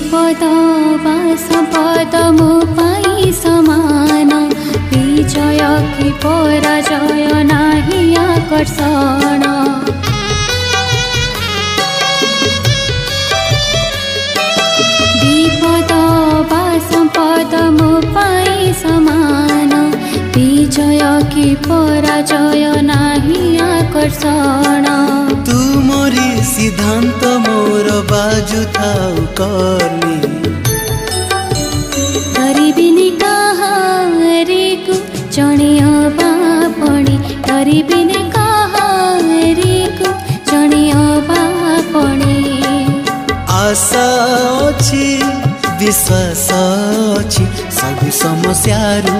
विपद वा सम्पद मो पाई समान विजय कि पराजय नाही आकर्षण विपद वा सम्पद मो पाई समान विजय कि पराजय नाही आकर्षण तू मोरी सिद्धांत मोर बाजु थाउ कर्मी गरिबिनी कहारेको जणियो बापणी गरिबिनी कहारेको जणियो बापणी आशा अछि विश्वास अछि सब समस्यारू